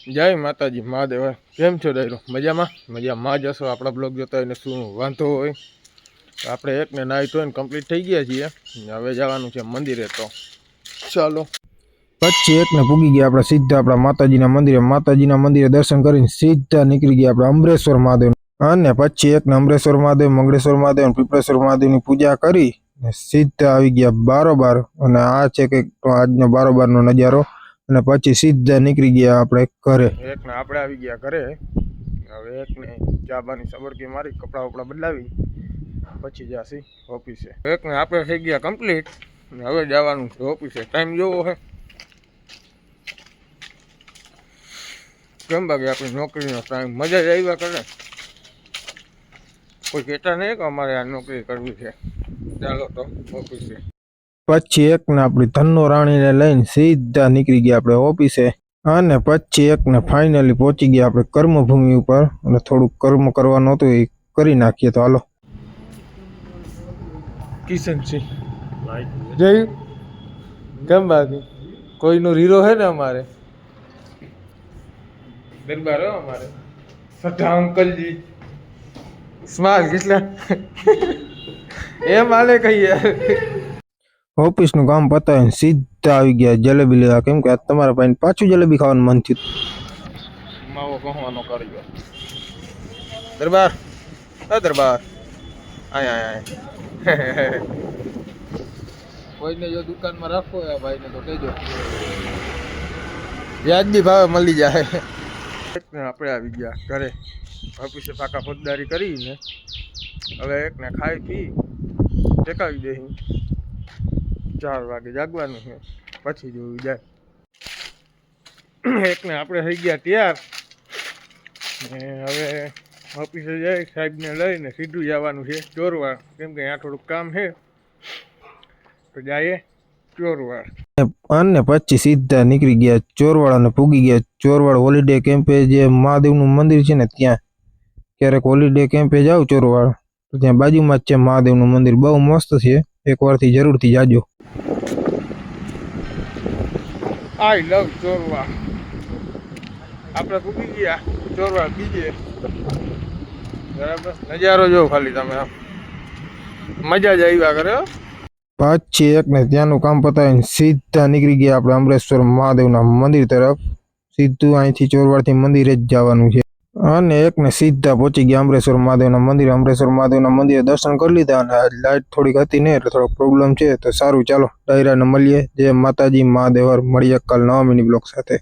જય માતાજી મહાદેવ કેમ છો ડાયરો મજામાં જ હશો। આપણા બ્લોગ જોતા હોય ને શું વાંધો હોય તો આપણે એકને નાહી ધોઈને કમ્પ્લીટ થઈ ગયા છીએ। હવે જવાનું છે મંદિરે તો ચાલો। પછી એકને પૂગી ગયા આપણે સીધા આપણા માતાજીના મંદિરે દર્શન કરીને સીધા નીકળી ગયા આપણે અમરેશ્વર મહાદેવ અને પછી એકને અમરેશ્વર મહાદેવ મંગળેશ્વર મહાદેવ પીપળેશ્વર મહાદેવની પૂજા કરી સીધા આવી ગયા બારોબાર અને આ છે કે આજનો બારોબારનો નજારો। અને પછી સીધા નીકળી ગયા આપણે ઘરે। એકને આપણે આવી ગયા ઘરે। હવે એકને ચા બાની સબરકી મારી કપડા વપડા બદલાવી પછી જાસી ઓફિસે। એકને આપણે થઈ ગયા કમ્પ્લીટ હવે જવાનું છે ઓફિસે। ટાઈમ જોવો છે કેમ ભાગે આપણી નોકરીનો ટાઈમ મજા જ આવ્યા કરે। કોઈ કહેતા નહીં કે અમારે આ નોકરી કરવી છે। ચાલો તો ઓફિસે। પછી એકને આપણી ધનનો રાણીને લઈને સીધા નીકળી ગયા આપણે ઓફિસે અને પછી એકને ફાઇનલી પહોંચી ગયા આપણે કર્મભૂમિ ઉપર અને થોડુંક કર્મ કરવાનું હતું એ કરી નાખીએ તો હાલો। કિશનસિંહ જય કેમ બાકી કોઈનો રીરો હે ને અમારે દરબાર હો અમારે સઠા અંકલજી સ્માલ કેટલા એમ હાલે કહીએ। ઓફિસનું કામ પતાવીને સીધા આવી ગયા જલેબી લેવા કેમ કે તમારા પાસે પાછું જલેબી ખાવાનું મન થયું। માવો કહવાનો કર્યો દરબાર દરબાર આય કોઈને જો દુકાનમાં રાખો આ ભાઈને તો કહેજો વ્યાજબી ભાવે મળી જાય। આપણે આવી ગયા ઘરે ઓફિસે પાકા પદદારી કરીને હવે એકને ખાઈ પી ટેકાવી દે 4 વાગે જાગવાનું છે પછી જોયું જાય। એકને આપણે થઈ ગયા તૈયાર ને હવે ઓફિસે જઈ સાહેબને લઈને સીધું જવાનું છે ચોરવાડ કેમ કે અહીંયા થોડુંક કામ છે તો જઈએ ચોરવાડ અને પછી સીધા નીકળી ગયા ચોરવાડ અને પૂગી ગયા ચોરવાડ હોલિડે કેમ્પે જે મહાદેવનું મંદિર છે ને ત્યાં ક્યારેક હોલિડે કેમ્પે જાવ ચોરવાડ તો ત્યાં બાજુમાં જ છે મહાદેવનું મંદિર બહુ મસ્ત છે એકવારથી જરૂરથી જાજો। આઈ લવ ચોરવાડ આપણે પૂગી ગયા ચોરવાડ બીજે બરાબર નજારો જો ખાલી તમે આમ મજા જ આવ્યા કરે। પછી એકને ત્યાંનું કામ પતાવીને સીધા નીકળી ગયા આપણે અમરેશ્વર મહાદેવના મંદિર તરફ સીધું અહીંથી ચોરવાડથી મંદિરે જ જવાનું છે અને એકને સીધા પહોંચી ગયા અમરેશ્વર મહાદેવના મંદિરે દર્શન કરી લીધા અને લાઇટ થોડીક હતી ને એટલે થોડોક પ્રોબ્લેમ છે તો સારું ચાલો ડાયરાને મળીએ। જય માતાજી મહાદેવર મળીએ કાલ નવા મિની બ્લોગ સાથે।